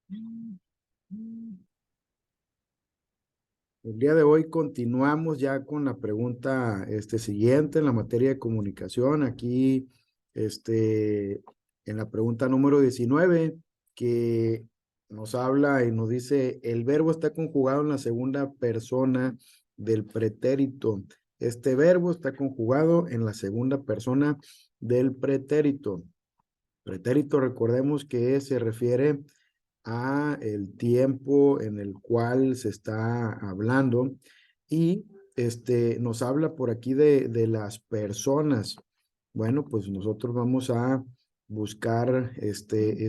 El día de hoy continuamos ya con la pregunta siguiente en la materia de comunicación. Aquí, en la pregunta número 19, que nos habla y nos dice, el verbo está conjugado en la segunda persona del pretérito. Este verbo está conjugado en la segunda persona del pretérito. Pretérito, recordemos que se refiere a el tiempo en el cual se está hablando y nos habla por aquí de las personas. Bueno, pues nosotros vamos a buscar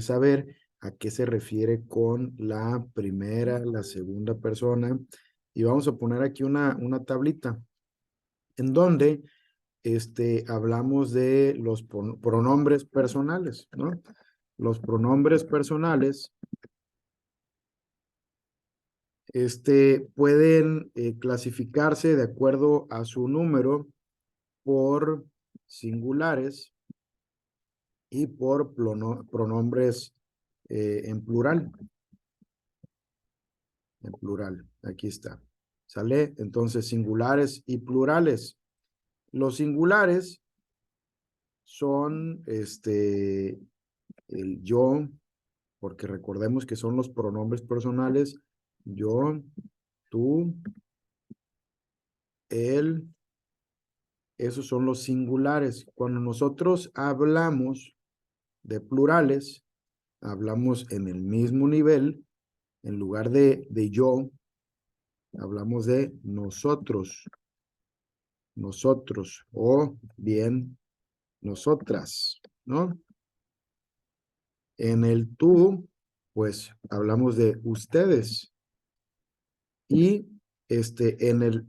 saber a qué se refiere con la primera, la segunda persona y vamos a poner aquí una tablita en donde hablamos de los pronombres personales, ¿no? Los pronombres personales pueden clasificarse de acuerdo a su número por singulares y por pronombres en plural. En plural, aquí está. ¿Sale? Entonces, singulares y plurales. Los singulares son el yo, porque recordemos que son los pronombres personales, yo, tú, él. Esos son los singulares. Cuando nosotros hablamos de plurales, hablamos en el mismo nivel, en lugar de yo, hablamos de nosotros, nosotros, o bien nosotras, ¿no? En el tú, pues hablamos de ustedes. Y en el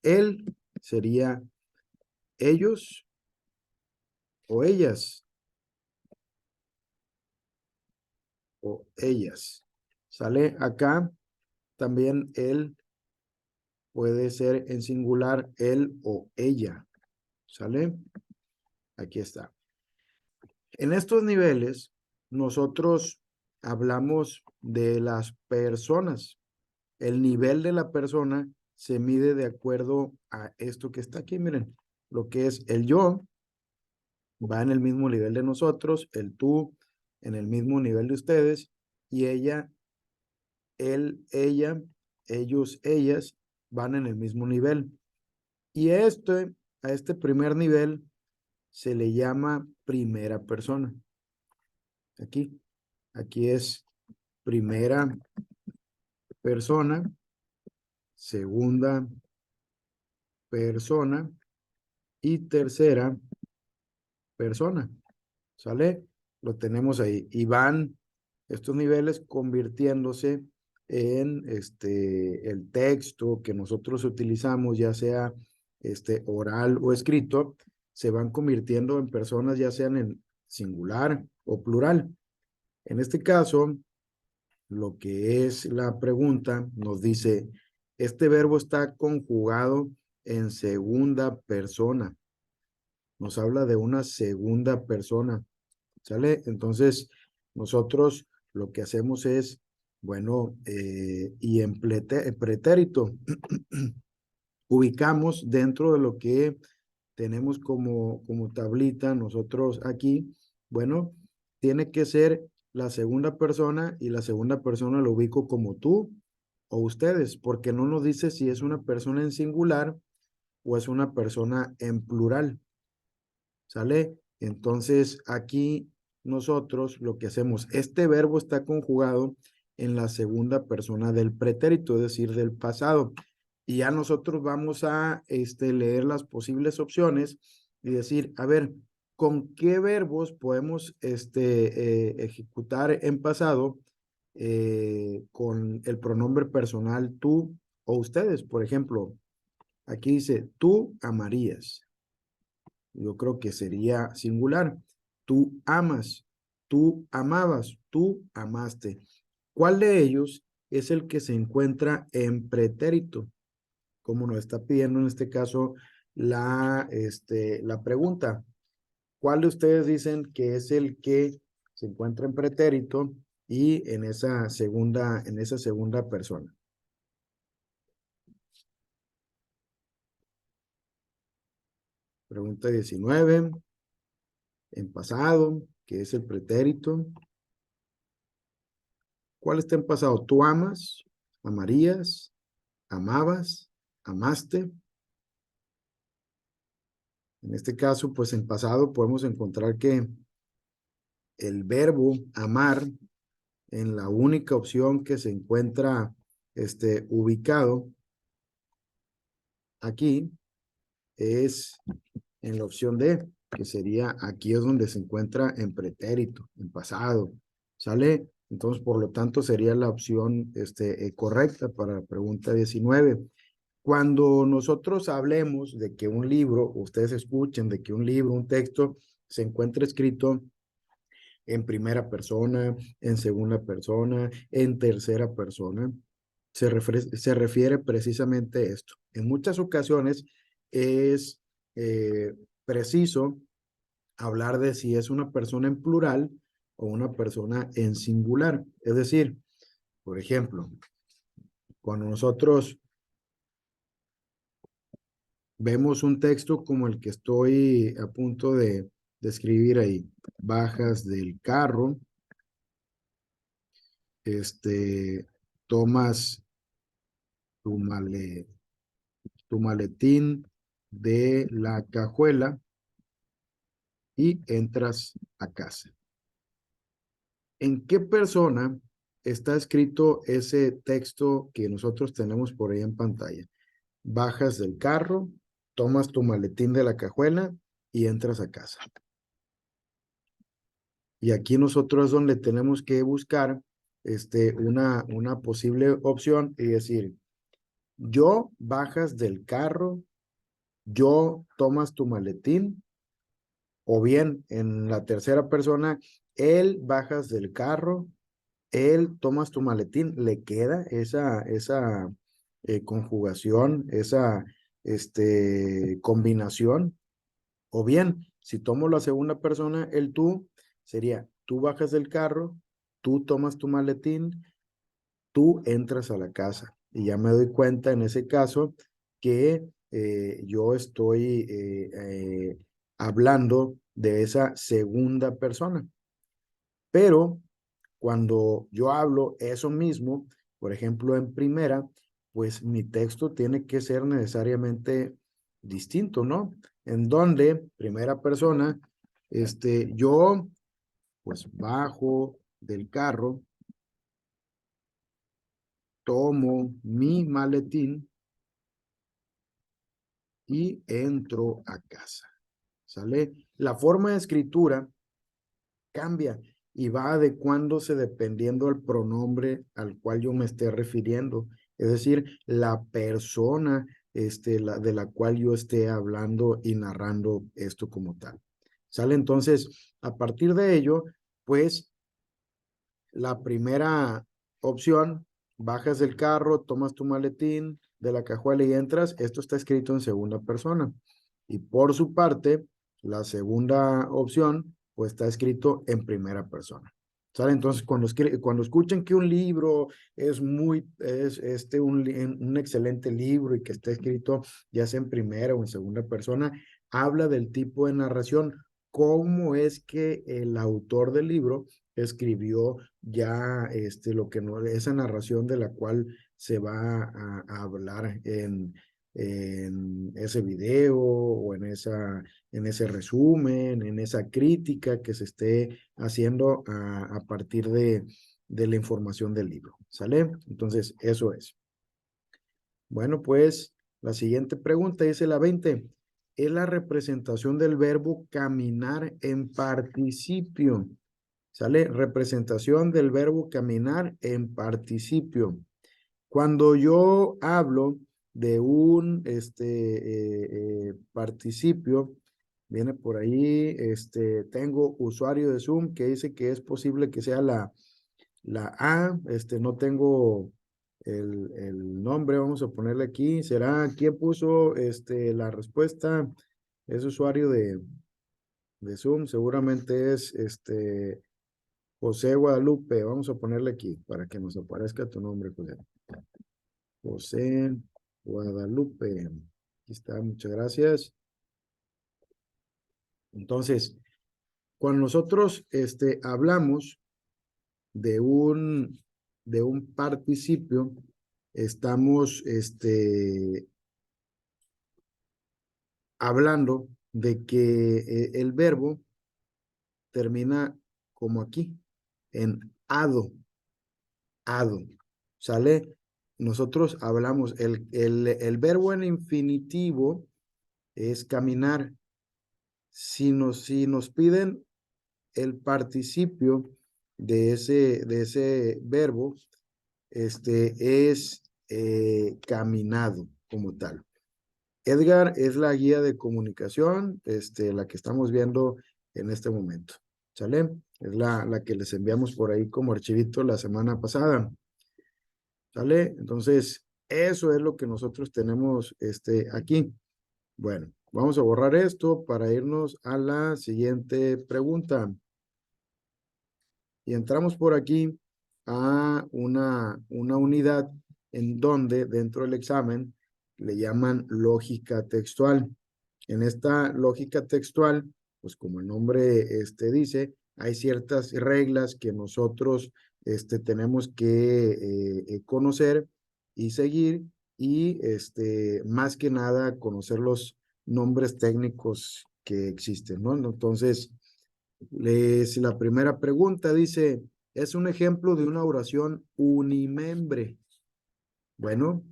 él sería ellos o ellas, o ellas. ¿Sale? Acá también él puede ser en singular él o ella. ¿Sale? Aquí está. En estos niveles, nosotros hablamos de las personas. El nivel de la persona se mide de acuerdo a esto que está aquí. Miren, lo que es el yo va en el mismo nivel de nosotros, el tú en el mismo nivel de ustedes y ella, él, ella, ellos, ellas van en el mismo nivel. Y a este primer nivel se le llama primera persona. Aquí es primera persona, segunda persona y tercera persona. ¿Sale? Lo tenemos ahí. Y van estos niveles convirtiéndose en el texto que nosotros utilizamos, ya sea oral o escrito, se van convirtiendo en personas, ya sean en singular o plural. En este caso, lo que es la pregunta nos dice, este verbo está conjugado en segunda persona. Nos habla de una segunda persona. ¿Sale? Entonces, nosotros lo que hacemos es, bueno, y en pretérito, ubicamos dentro de lo que tenemos como tablita nosotros aquí, bueno, tiene que ser la segunda persona y la segunda persona lo ubico como tú o ustedes, porque no nos dice si es una persona en singular o es una persona en plural. ¿Sale? Entonces, aquí nosotros lo que hacemos, este verbo está conjugado en la segunda persona del pretérito, es decir, del pasado. Y ya nosotros vamos a leer las posibles opciones y decir, a ver, ¿con qué verbos podemos ejecutar en pasado con el pronombre personal tú o ustedes? Por ejemplo, aquí dice, tú amarías. Yo creo que sería singular. Tú amas, tú amabas, tú amaste. ¿Cuál de ellos es el que se encuentra en pretérito? Como nos está pidiendo en este caso la pregunta. ¿Cuál de ustedes dicen que es el que se encuentra en pretérito y en esa segunda persona. Pregunta 19. En pasado, que es el pretérito. ¿Cuál está en pasado? ¿Tú amas? ¿Amarías? ¿Amabas? ¿Amaste? En este caso, pues en pasado podemos encontrar que el verbo amar, en la única opción que se encuentra ubicado aquí, es en la opción D, que sería aquí es donde se encuentra en pretérito, en pasado. ¿Sale? Entonces, por lo tanto, sería la opción correcta para la pregunta 19. Cuando nosotros hablemos de que un libro, ustedes escuchen de que un libro, un texto, se encuentra escrito en primera persona, en segunda persona, en tercera persona, se refiere precisamente a esto. En muchas ocasiones es preciso hablar de si es una persona en plural o una persona en singular. Es decir, por ejemplo, cuando nosotros vemos un texto como el que estoy a punto de escribir ahí, bajas del carro, tomas tu, male, tu maletín de la cajuela y entras a casa. ¿En qué persona está escrito ese texto que nosotros tenemos por ahí en pantalla? Bajas del carro, tomas tu maletín de la cajuela y entras a casa. Y aquí nosotros es donde tenemos que buscar una posible opción y decir, yo bajas del carro, yo tomas tu maletín, o bien en la tercera persona, él bajas del carro, él tomas tu maletín, le queda esa conjugación, esa combinación. O bien, si tomo la segunda persona, el tú, sería tú bajas del carro, tú tomas tu maletín, tú entras a la casa. Y ya me doy cuenta en ese caso que yo estoy hablando de esa segunda persona. Pero cuando yo hablo eso mismo, por ejemplo, en primera, pues mi texto tiene que ser necesariamente distinto, ¿no? En donde, primera persona, yo pues bajo del carro, tomo mi maletín y entro a casa. ¿Sale? La forma de escritura cambia y va adecuándose dependiendo del pronombre al cual yo me esté refiriendo. Es decir, la persona de la cual yo esté hablando y narrando esto como tal. ¿Sale? Entonces, a partir de ello, pues la primera opción, bajas del carro, tomas tu maletín de la cajuela y entras, esto está escrito en segunda persona. Y por su parte, la segunda opción, pues está escrito en primera persona. ¿Sale? Entonces, cuando escuchen que un libro un excelente libro y que está escrito ya sea en primera o en segunda persona, habla del tipo de narración, cómo es que el autor del libro escribió ya lo que no, esa narración de la cual se va a hablar en ese video o en ese resumen, en esa crítica que se esté haciendo a partir de la información del libro. ¿Sale? Entonces, eso es. Bueno, pues la siguiente pregunta dice la 20. Es la representación del verbo caminar en participio. ¿Sale? Representación del verbo caminar en participio. Cuando yo hablo de un participio, viene por ahí, tengo usuario de Zoom que dice que es posible que sea la A, no tengo el nombre, vamos a ponerle aquí, ¿será quién puso la respuesta? Es usuario de Zoom, seguramente es José Guadalupe, vamos a ponerle aquí para que nos aparezca tu nombre, José. José Guadalupe. Aquí está, muchas gracias. Entonces, cuando nosotros hablamos de un participio, estamos hablando de que el verbo termina como aquí, en ado, ado, ¿sale? Nosotros hablamos, el verbo en infinitivo es caminar. Si nos piden el participio de ese verbo, es caminado como tal. Edgar es la guía de comunicación, la que estamos viendo en este momento. ¿Sale? Es la que les enviamos por ahí como archivito la semana pasada. ¿Sale? Entonces, eso es lo que nosotros tenemos aquí. Bueno, vamos a borrar esto para irnos a la siguiente pregunta. Y entramos por aquí a una unidad en donde dentro del examen le llaman lógica textual. En esta lógica textual, pues como el nombre dice, hay ciertas reglas que nosotros tenemos que conocer y seguir y más que nada conocer los nombres técnicos que existen, ¿no? Entonces, si la primera pregunta dice, es un ejemplo de una oración unimembre. Bueno,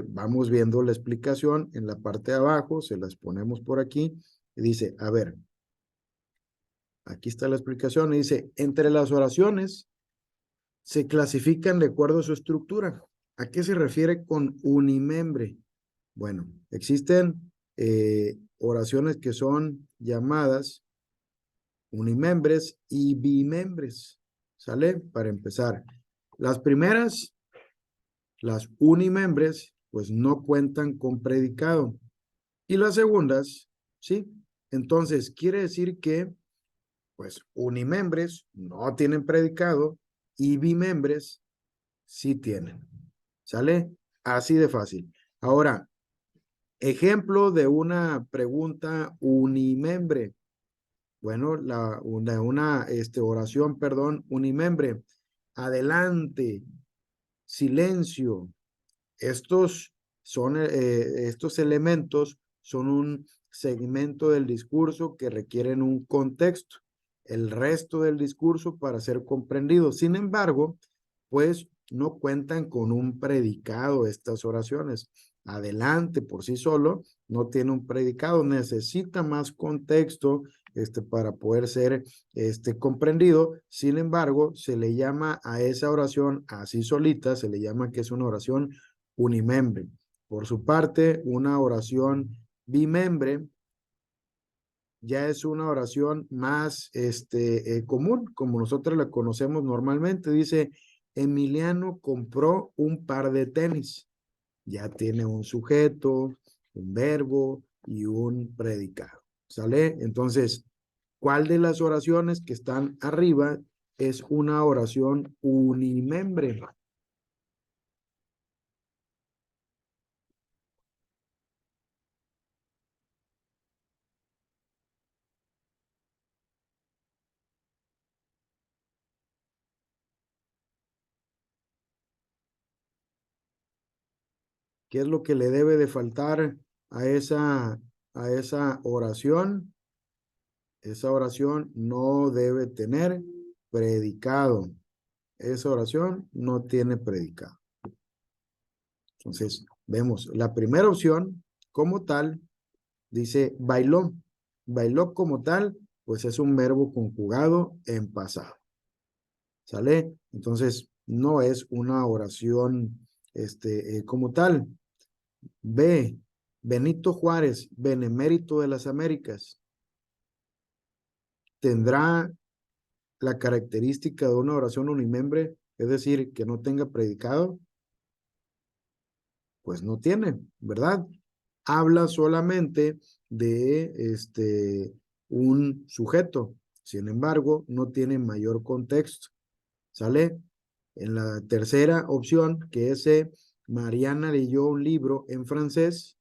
vamos viendo la explicación en la parte de abajo, se las ponemos por aquí, y dice, a ver, aquí está la explicación, y dice, entre las oraciones se clasifican de acuerdo a su estructura. ¿A qué se refiere con unimembre? Bueno, existen oraciones que son llamadas unimembres y bimembres. ¿Sale? Para empezar. Las primeras, las unimembres, pues no cuentan con predicado. Y las segundas, sí. Entonces, quiere decir que, pues, unimembres no tienen predicado y bimembres sí tienen. ¿Sale? Así de fácil. Ahora, ejemplo de una pregunta unimembre. Bueno, una oración, perdón, unimembre. Adelante, silencio. Estos estos elementos son un segmento del discurso que requieren un contexto. El resto del discurso para ser comprendido. Sin embargo, pues no cuentan con un predicado estas oraciones. Adelante por sí solo no tiene un predicado, necesita más contexto para poder ser comprendido. Sin embargo, se le llama a esa oración así solita, se le llama que es una oración unimembre. Por su parte, una oración bimembre ya es una oración más común, como nosotros la conocemos normalmente. Dice, Emiliano compró un par de tenis. Ya tiene un sujeto, un verbo y un predicado. ¿Sale? Entonces, ¿cuál de las oraciones que están arriba es una oración unimembre? ¿Qué es lo que le debe de faltar a esa oración? Esa oración no debe tener predicado. Esa oración no tiene predicado. Entonces, vemos la primera opción como tal, dice bailó. Bailó como tal, pues es un verbo conjugado en pasado. ¿Sale? Entonces, no es una oración como tal. B. Benito Juárez, benemérito de las Américas, tendrá la característica de una oración unimembre, es decir, que no tenga predicado. Pues no tiene, ¿verdad? Habla solamente de un sujeto. Sin embargo, no tiene mayor contexto. ¿Sale? En la tercera opción, que es Mariana leyó un libro en francés,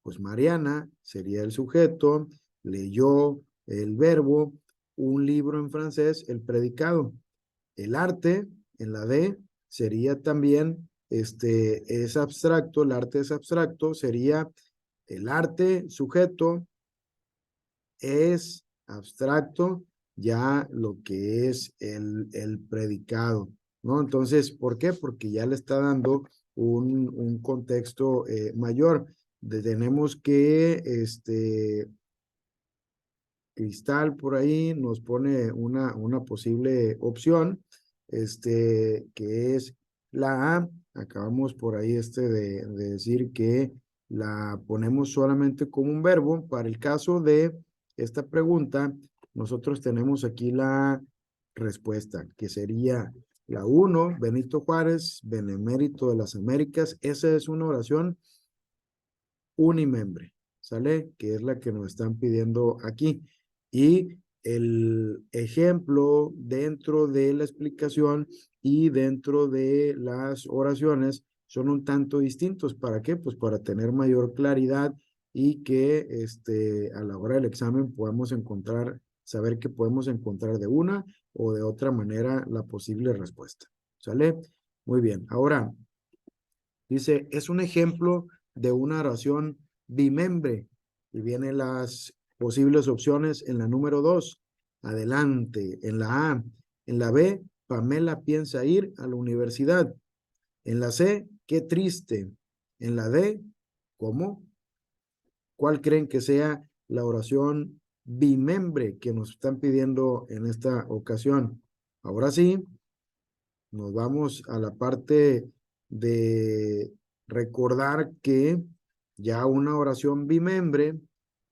pues Mariana sería el sujeto, leyó el verbo, un libro en francés, el predicado. El arte, en la D, sería también, es abstracto, el arte es abstracto, sería el arte, sujeto, es abstracto ya lo que es el predicado, ¿no? Entonces, ¿por qué? Porque ya le está dando un contexto mayor. Tenemos que, Cristal por ahí nos pone una posible opción, que es la A. Acabamos por ahí de decir que la ponemos solamente como un verbo. Para el caso de esta pregunta, nosotros tenemos aquí la respuesta, que sería la 1, Benito Juárez, Benemérito de las Américas. Esa es una oración unimembre, ¿sale? Que es la que nos están pidiendo aquí. Y el ejemplo dentro de la explicación y dentro de las oraciones son un tanto distintos. ¿Para qué? Pues para tener mayor claridad y que a la hora del examen podamos encontrar, saber que podemos encontrar de una o de otra manera la posible respuesta. ¿Sale? Muy bien. Ahora, dice, es un ejemplo de una oración bimembre. Y vienen las posibles opciones en la número 2. Adelante. En la A. En la B, Pamela piensa ir a la universidad. En la C, qué triste. En la D, ¿cómo? ¿Cuál creen que sea la oración bimembre que nos están pidiendo en esta ocasión? Ahora sí, nos vamos a la parte de recordar que ya una oración bimembre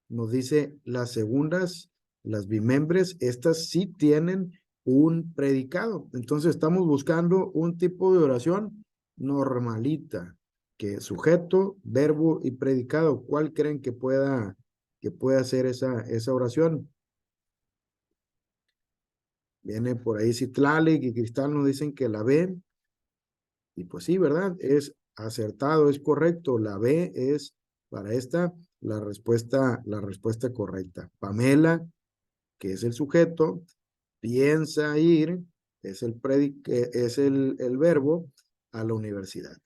nos dice las segundas, las bimembres, estas sí tienen un predicado. Entonces estamos buscando un tipo de oración normalita, que sujeto, verbo y predicado. ¿Cuál creen que pueda ser esa oración? Viene por ahí Citlali y Cristal nos dicen que la B. Y pues sí, ¿verdad? Es acertado, es correcto. La B es para esta la respuesta correcta. Pamela, que es el sujeto, piensa ir, es el verbo a la universidad.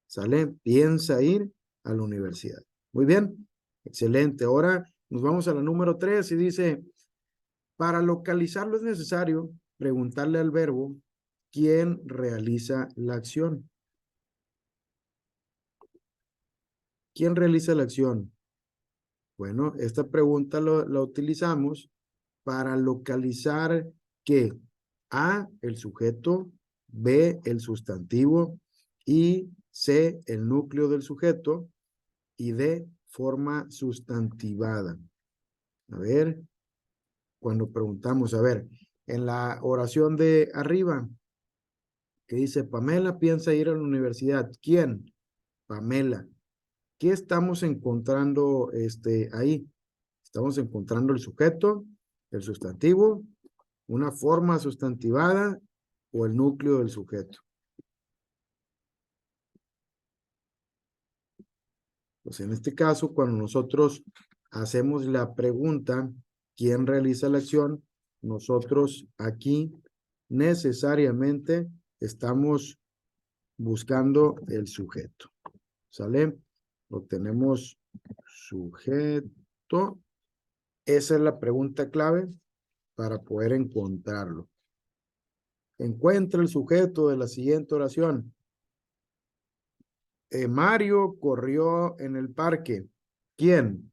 ¿Sale? Piensa ir a la universidad. Muy bien, excelente. Ahora nos vamos a la número 3 y dice, para localizarlo es necesario preguntarle al verbo quién realiza la acción. ¿Quién realiza la acción? Bueno, esta pregunta la utilizamos para localizar que A, el sujeto, B, el sustantivo, y C, el núcleo del sujeto, y D, forma sustantivada. A ver, cuando preguntamos, a ver, en la oración de arriba, que dice, Pamela piensa ir a la universidad. ¿Quién? Pamela. ¿Qué estamos encontrando ahí? Estamos encontrando el sujeto, el sustantivo, una forma sustantivada o el núcleo del sujeto. Pues en este caso, cuando nosotros hacemos la pregunta, ¿quién realiza la acción? Nosotros aquí necesariamente estamos buscando el sujeto. ¿Sale? Lo tenemos sujeto. Esa es la pregunta clave para poder encontrarlo. Encuentra el sujeto de la siguiente oración. Mario corrió en el parque. ¿Quién?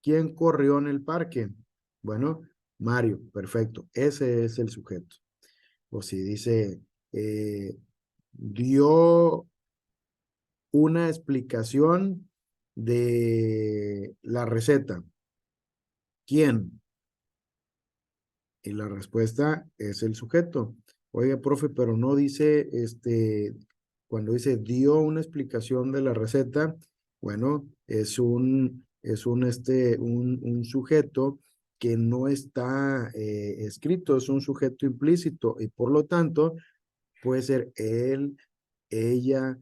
¿Quién corrió en el parque? Bueno, Mario, perfecto. Ese es el sujeto. O si dice, dio una explicación de la receta. ¿Quién? Y la respuesta es el sujeto. Oiga, profe, pero no dice, cuando dice dio una explicación de la receta, bueno, es un sujeto que no está escrito, es un sujeto implícito y por lo tanto puede ser él, ella,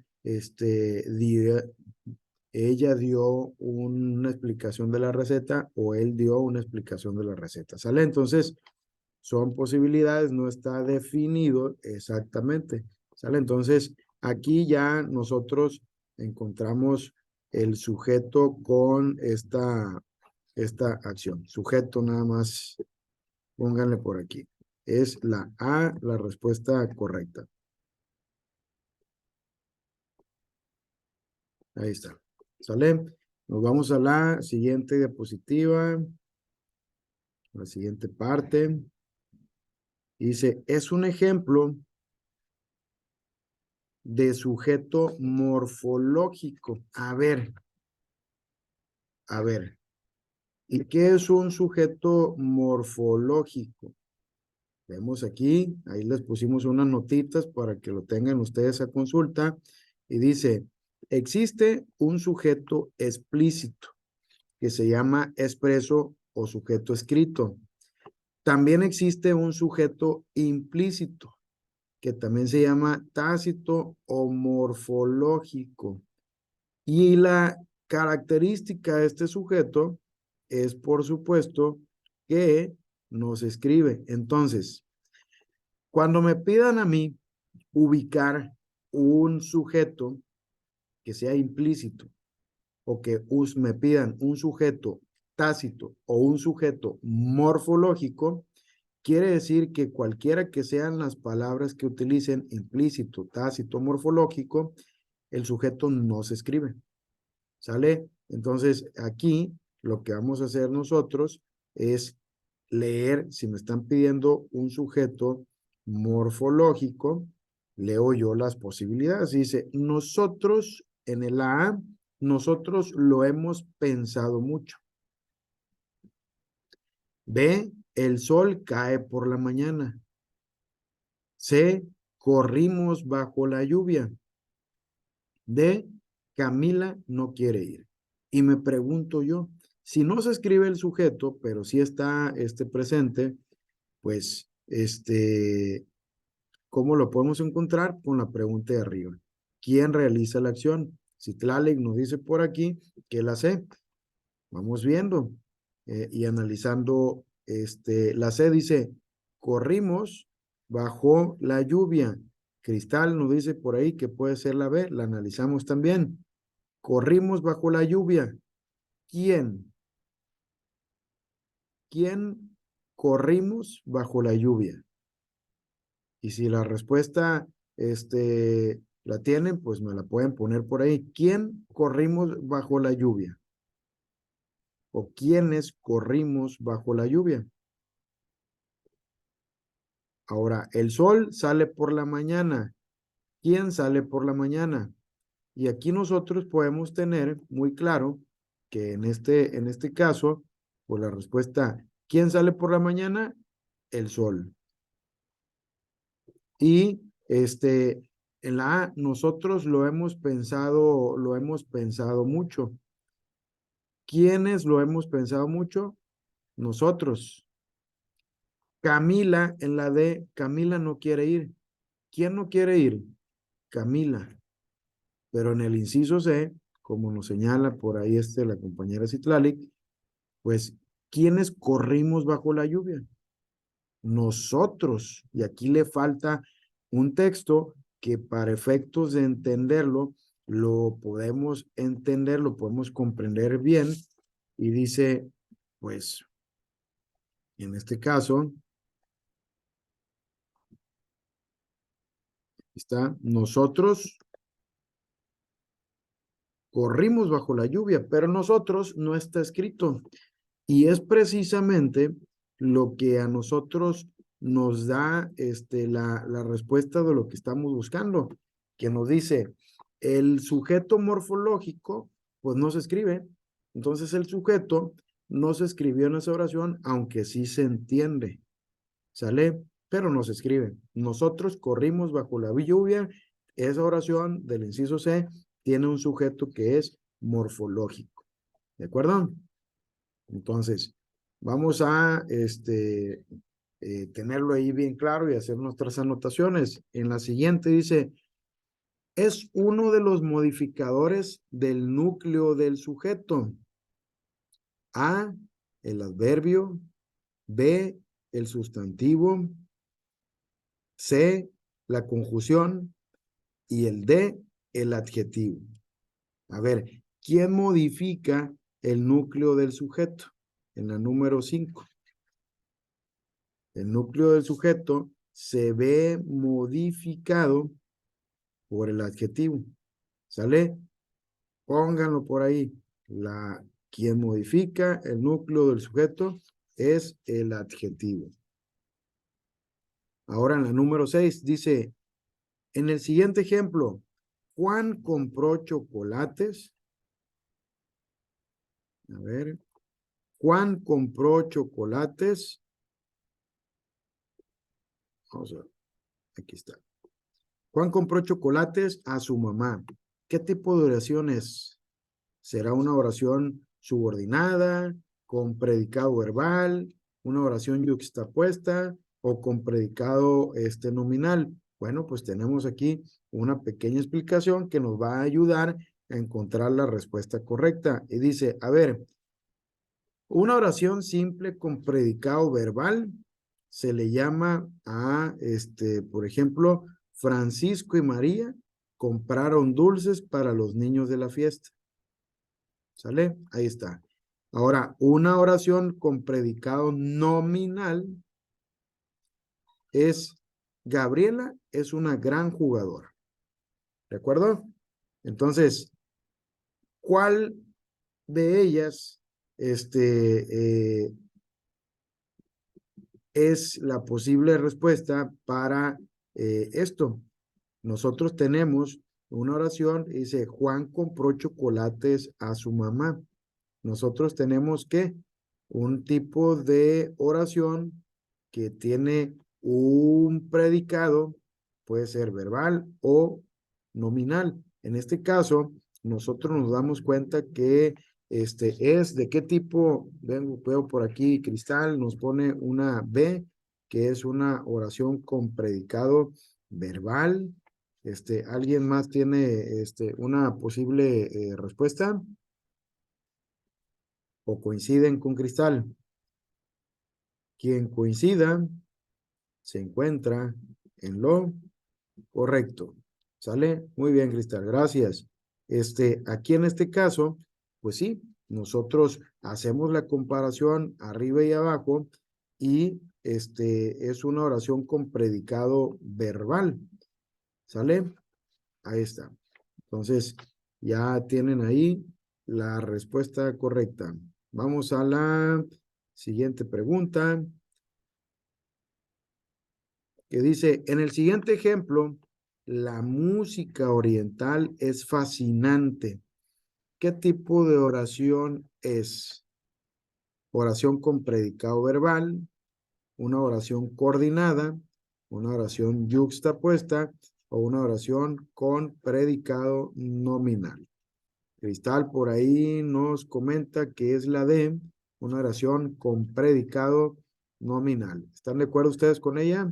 ella dio una explicación de la receta o él dio una explicación de la receta, ¿sale? Entonces, son posibilidades, no está definido exactamente, ¿sale? Entonces, aquí ya nosotros encontramos el sujeto con esta acción. Sujeto nada más, pónganle por aquí. Es la A, la respuesta correcta. Ahí está. ¿Sale? Nos vamos a la siguiente diapositiva, la siguiente parte. Dice, es un ejemplo de sujeto morfológico. A ver. ¿Y qué es un sujeto morfológico? Vemos aquí, ahí les pusimos unas notitas para que lo tengan ustedes a consulta. Y dice, existe un sujeto explícito que se llama expreso o sujeto escrito. También existe un sujeto implícito que también se llama tácito o morfológico. Y la característica de este sujeto es, por supuesto, que no se escribe. Entonces, cuando me pidan a mí ubicar un sujeto que sea implícito o que me pidan un sujeto tácito o un sujeto morfológico, quiere decir que cualquiera que sean las palabras que utilicen, implícito, tácito, morfológico, el sujeto no se escribe. ¿Sale? Entonces, aquí lo que vamos a hacer nosotros es leer, si me están pidiendo un sujeto morfológico, leo yo las posibilidades. Dice, nosotros en el A, nosotros lo hemos pensado mucho. B, el sol cae por la mañana. C, corrimos bajo la lluvia. D, Camila no quiere ir. Y me pregunto yo, si no se escribe el sujeto, pero sí está presente, pues, ¿cómo lo podemos encontrar? Con la pregunta de arriba. ¿Quién realiza la acción? Si Tlaloc nos dice por aquí que la C. Vamos viendo y analizando. La C dice, corrimos bajo la lluvia. Cristal nos dice por ahí que puede ser la B, la analizamos también. Corrimos bajo la lluvia. ¿Quién? ¿Quién corrimos bajo la lluvia? Y si la respuesta la tienen, pues me la pueden poner por ahí. ¿Quién corrimos bajo la lluvia? ¿O quiénes corrimos bajo la lluvia? Ahora, el sol sale por la mañana. ¿Quién sale por la mañana? Y aquí nosotros podemos tener muy claro que en este caso, pues la respuesta, ¿quién sale por la mañana? El sol. Y en la A, nosotros lo hemos pensado mucho. ¿Quiénes lo hemos pensado mucho? Nosotros. Camila, en la D, Camila no quiere ir. ¿Quién no quiere ir? Camila. Pero en el inciso C, como nos señala por ahí la compañera Citlalic, pues, ¿quiénes corrimos bajo la lluvia? Nosotros. Y aquí le falta un texto que para efectos de entenderlo, lo podemos entender, lo podemos comprender bien. Y dice, pues, en este caso, está, nosotros corrimos bajo la lluvia, pero nosotros no está escrito. Y es precisamente lo que a nosotros nos da la respuesta de lo que estamos buscando, que nos dice, el sujeto morfológico, pues no se escribe. Entonces el sujeto no se escribió en esa oración, aunque sí se entiende, ¿sale? Pero no se escribe. Nosotros corrimos bajo la lluvia. Esa oración del inciso C tiene un sujeto que es morfológico, ¿de acuerdo? Entonces, Vamos a tenerlo ahí bien claro y hacer nuestras anotaciones. En la siguiente dice, es uno de los modificadores del núcleo del sujeto. A, el adverbio. B, el sustantivo. C, la conjunción. Y el D, el adjetivo. A ver, ¿quién modifica el núcleo del sujeto? En la número 5. El núcleo del sujeto se ve modificado por el adjetivo. ¿Sale? Pónganlo por ahí. Quien modifica el núcleo del sujeto es el adjetivo. Ahora en la número 6 dice, en el siguiente ejemplo, Juan compró chocolates. A ver, Juan compró chocolates. Vamos a ver, aquí está. Juan compró chocolates a su mamá. ¿Qué tipo de oración es? ¿Será una oración subordinada, con predicado verbal, una oración yuxtapuesta o con predicado nominal? Bueno, pues tenemos aquí una pequeña explicación que nos va a ayudar a encontrar la respuesta correcta. Y dice, a ver, una oración simple con predicado verbal se le llama a, por ejemplo, Francisco y María compraron dulces para los niños de la fiesta. ¿Sale? Ahí está. Ahora, una oración con predicado nominal es, Gabriela es una gran jugadora. ¿De acuerdo? Entonces, ¿cuál de ellas es la posible respuesta para esto? Nosotros tenemos una oración que dice, Juan compró chocolates a su mamá. Nosotros tenemos que un tipo de oración que tiene un predicado, puede ser verbal o nominal. En este caso, nosotros nos damos cuenta que es de qué tipo. Veo por aquí, Cristal nos pone una B, que es una oración con predicado verbal. ¿Alguien más tiene una posible respuesta? ¿O coinciden con Cristal? Quien coincida se encuentra en lo correcto. ¿Sale? Muy bien, Cristal, gracias. Aquí en este caso, pues sí, nosotros hacemos la comparación arriba y abajo y es una oración con predicado verbal. ¿Sale? Ahí está. Entonces, ya tienen ahí la respuesta correcta. Vamos a la siguiente pregunta, que dice, en el siguiente ejemplo, la música oriental es fascinante. ¿Qué tipo de oración es? Oración con predicado verbal, una oración coordinada, una oración yuxtapuesta o una oración con predicado nominal. Cristal por ahí nos comenta que es la de una oración con predicado nominal. ¿Están de acuerdo ustedes con ella?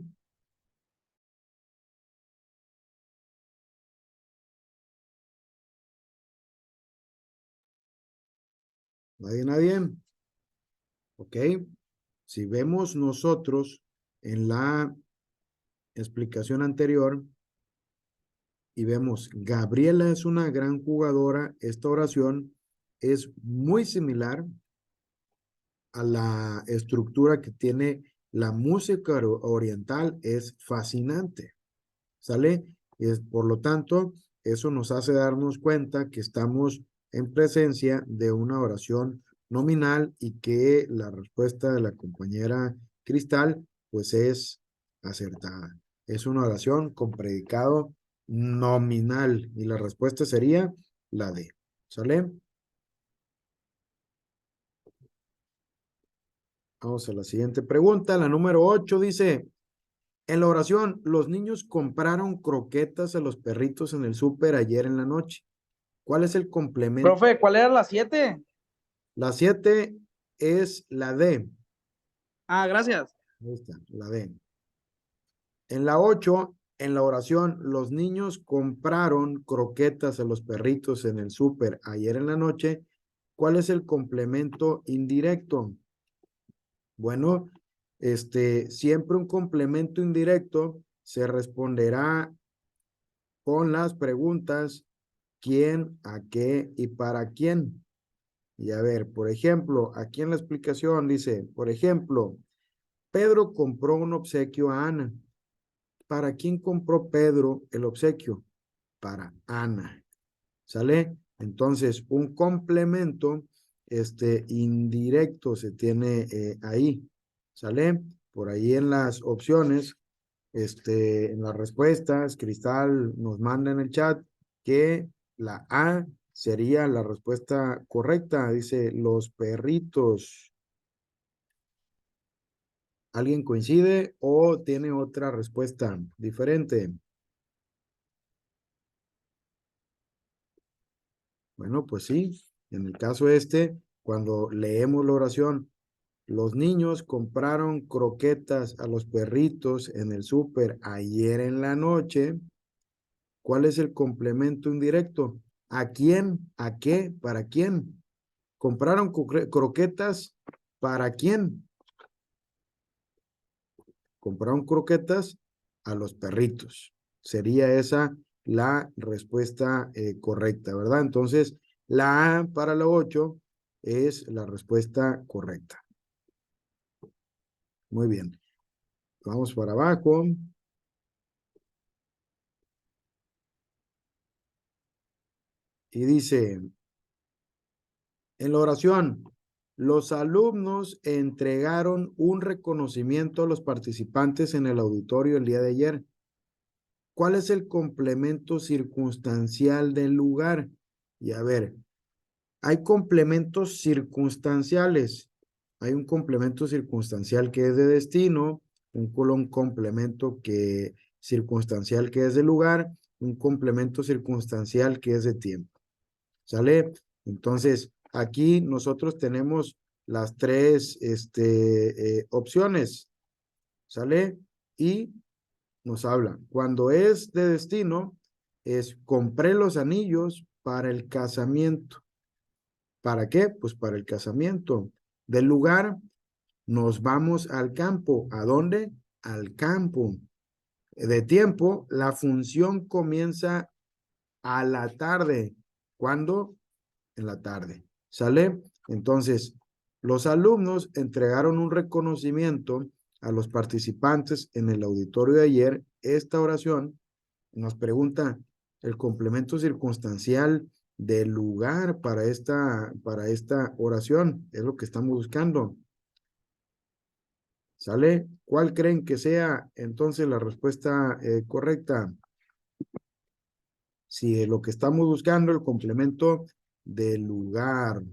¿Nadie, nadie? Ok. Si vemos nosotros en la explicación anterior y vemos, Gabriela es una gran jugadora, esta oración es muy similar a la estructura que tiene la música oriental, es fascinante. ¿Sale? Por lo tanto, eso nos hace darnos cuenta que estamos en presencia de una oración nominal y que la respuesta de la compañera Cristal, pues es acertada. Es una oración con predicado nominal y la respuesta sería la D. ¿Sale? Vamos a la siguiente pregunta. La número 8 dice, en la oración, los niños compraron croquetas a los perritos en el súper ayer en la noche. ¿Cuál es el complemento? Profe, ¿cuál era la 7? La 7 es la D. Ah, gracias. Ahí está, la D. En la 8, en la oración, los niños compraron croquetas a los perritos en el súper ayer en la noche. ¿Cuál es el complemento indirecto? Bueno, siempre un complemento indirecto se responderá con las preguntas quién, a qué y para quién. Y a ver, por ejemplo, aquí en la explicación dice, por ejemplo, Pedro compró un obsequio a Ana. ¿Para quién compró Pedro el obsequio? Para Ana. ¿Sale? Entonces, un complemento indirecto se tiene ahí. ¿Sale? Por ahí en las opciones, en las respuestas, Cristal nos manda en el chat que la A sería la respuesta correcta. Dice, los perritos. ¿Alguien coincide o tiene otra respuesta diferente? Bueno, pues sí, en el caso cuando leemos la oración, los niños compraron croquetas a los perritos en el súper ayer en la noche. ¿Cuál es el complemento indirecto? ¿A quién? ¿A qué? ¿Para quién? ¿Compraron croquetas para quién? Compraron croquetas a los perritos. Sería esa la respuesta correcta, ¿verdad? Entonces, la A para la 8 es la respuesta correcta. Muy bien. Vamos para abajo. Y dice, en la oración, los alumnos entregaron un reconocimiento a los participantes en el auditorio el día de ayer. ¿Cuál es el complemento circunstancial del lugar? Y a ver, hay complementos circunstanciales. Hay un complemento circunstancial que es de destino, un complemento circunstancial que es de lugar, un complemento circunstancial que es de tiempo. ¿Sale? Entonces, aquí nosotros tenemos las tres opciones. ¿Sale? Y nos habla. Cuando es de destino, es compré los anillos para el casamiento. ¿Para qué? Pues para el casamiento. Del lugar, nos vamos al campo. ¿A dónde? Al campo. De tiempo, la función comienza a la tarde. ¿Cuándo? En la tarde. ¿Sale? Entonces, los alumnos entregaron un reconocimiento a los participantes en el auditorio de ayer. Esta oración nos pregunta el complemento circunstancial del lugar para esta oración. Es lo que estamos buscando. ¿Sale? ¿Cuál creen que sea entonces la respuesta correcta? Si lo que estamos buscando, el complemento del lugar.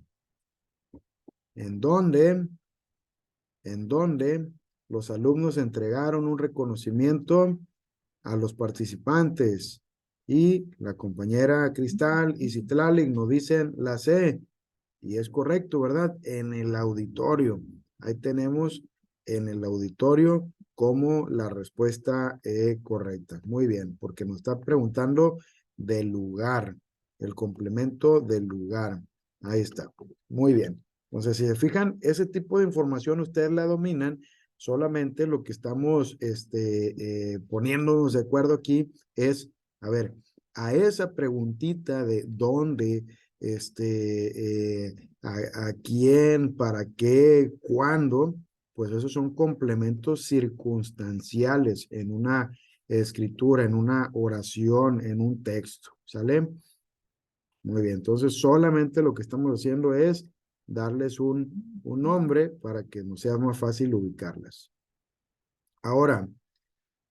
¿En dónde? En donde los alumnos entregaron un reconocimiento a los participantes y la compañera Cristal y Citlali nos dicen la C y es correcto, ¿verdad? En el auditorio. Ahí tenemos en el auditorio como la respuesta correcta. Muy bien, porque nos está preguntando del lugar, el complemento del lugar. Ahí está. Muy bien. Entonces, si se fijan, ese tipo de información ustedes la dominan, solamente lo que estamos poniéndonos de acuerdo aquí es, a ver, a esa preguntita de dónde, a quién, para qué, cuándo, pues esos son complementos circunstanciales en una escritura, en una oración, en un texto, ¿sale? Muy bien, entonces solamente lo que estamos haciendo es darles un nombre para que nos sea más fácil ubicarlas. Ahora,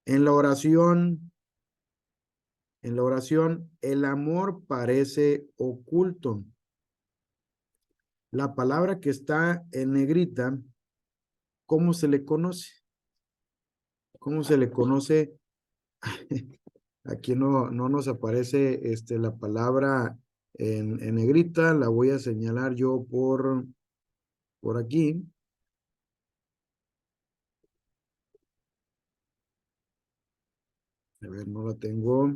en la oración, el amor parece oculto. La palabra que está en negrita, ¿cómo se le conoce? ¿Cómo se le conoce? Aquí no nos aparece la palabra en negrita, la voy a señalar yo por aquí. A ver, no la tengo.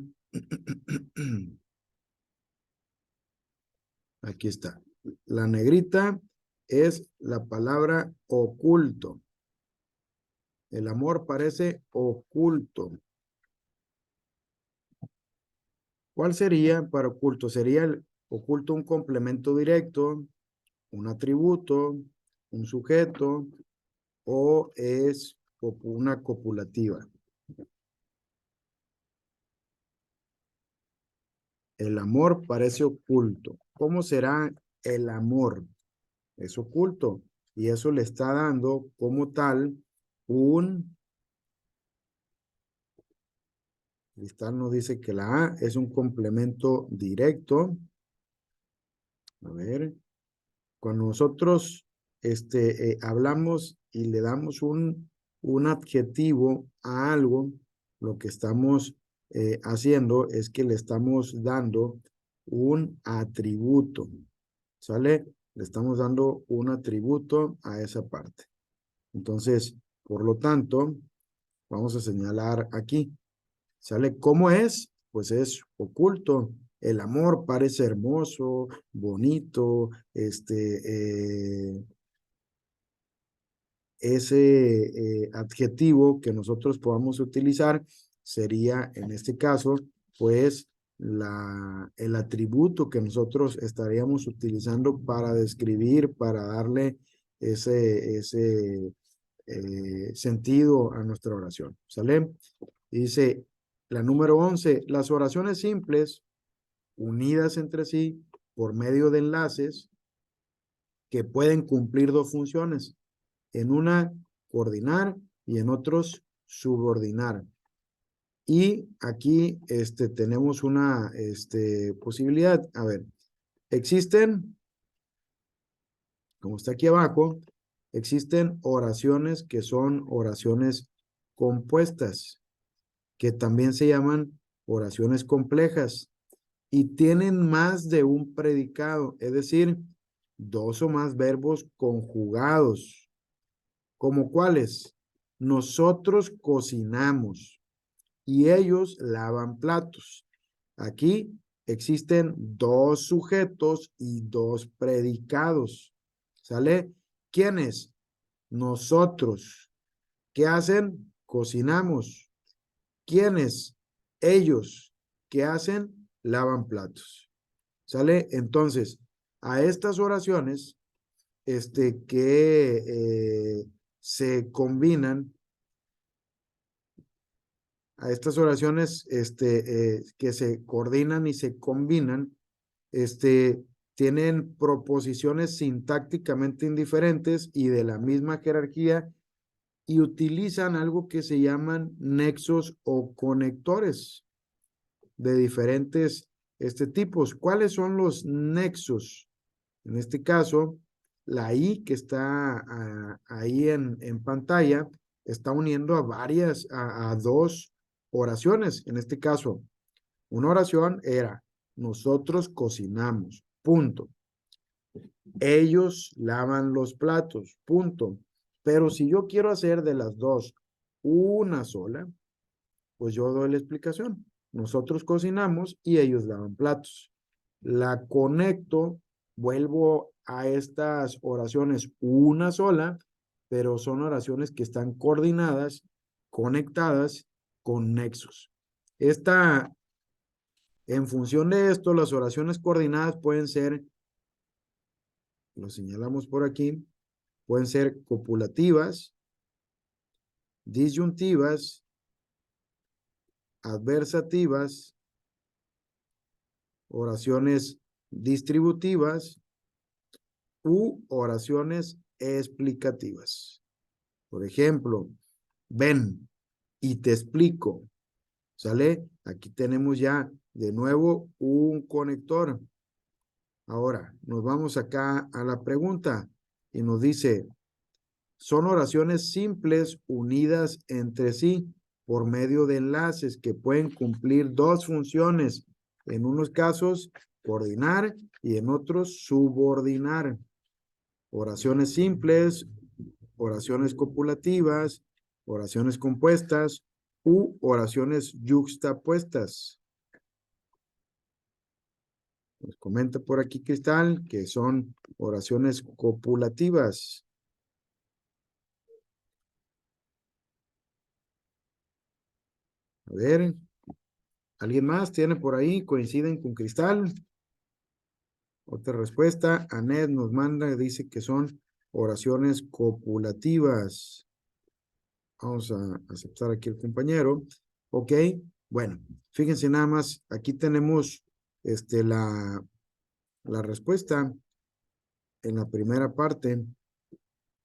Aquí está. La negrita es la palabra oculto. El amor parece oculto. ¿Cuál sería para oculto? ¿Sería el oculto un complemento directo, un atributo, un sujeto o es una copulativa? El amor parece oculto. ¿Cómo será el amor? Es oculto y eso le está dando como tal un... Cristal nos dice que la A es un complemento directo. A ver, cuando nosotros hablamos y le damos un adjetivo a algo, lo que estamos haciendo es que le estamos dando un atributo, ¿sale? Le estamos dando un atributo a esa parte. Entonces, por lo tanto, vamos a señalar aquí, ¿sale? ¿Cómo es? Pues es oculto. El amor parece hermoso, bonito, ese adjetivo que nosotros podamos utilizar sería, en este caso, pues el atributo que nosotros estaríamos utilizando para describir, para darle ese sentido a nuestra oración. ¿Sale? Dice la número 11, las oraciones simples unidas entre sí por medio de enlaces que pueden cumplir dos funciones. En una, coordinar y en otros, subordinar. Y aquí tenemos una posibilidad. A ver, existen, como está aquí abajo, existen oraciones que son oraciones compuestas, que también se llaman oraciones complejas y tienen más de un predicado, es decir, dos o más verbos conjugados. ¿Como cuáles? Nosotros cocinamos y ellos lavan platos. Aquí existen dos sujetos y dos predicados. ¿Sale? ¿Quiénes? Nosotros. ¿Qué hacen? Cocinamos. ¿Quiénes? Ellos. ¿Qué hacen? Lavan platos. ¿Sale? Entonces, a estas oraciones, que se combinan, a estas oraciones, que se coordinan y se combinan, tienen proposiciones sintácticamente indiferentes y de la misma jerarquía y utilizan algo que se llaman nexos o conectores de diferentes tipos. ¿Cuáles son los nexos? En este caso, la I que está ahí en pantalla está uniendo a a dos oraciones. En este caso, una oración era, nosotros cocinamos, punto. Ellos lavan los platos, punto. Pero si yo quiero hacer de las dos una sola, pues yo doy la explicación. Nosotros cocinamos y ellos lavan platos. La conecto, vuelvo a estas oraciones una sola, pero son oraciones que están coordinadas, conectadas con nexos. En función de esto, las oraciones coordinadas pueden ser, lo señalamos por aquí, pueden ser copulativas, disyuntivas, adversativas, oraciones distributivas u oraciones explicativas. Por ejemplo, ven y te explico. ¿Sale? Aquí tenemos ya de nuevo un conector. Ahora, nos vamos acá a la pregunta y nos dice, son oraciones simples unidas entre sí por medio de enlaces que pueden cumplir dos funciones. En unos casos, coordinar y en otros, subordinar. Oraciones simples, oraciones copulativas, oraciones compuestas u oraciones yuxtapuestas. Nos comenta por aquí Cristal que son oraciones copulativas. A ver, ¿alguien más tiene por ahí? ¿Coinciden con Cristal? Otra respuesta. Anet nos manda, dice que son oraciones copulativas. Vamos a aceptar aquí el compañero. Ok, bueno, fíjense nada más, aquí tenemos la respuesta en la primera parte.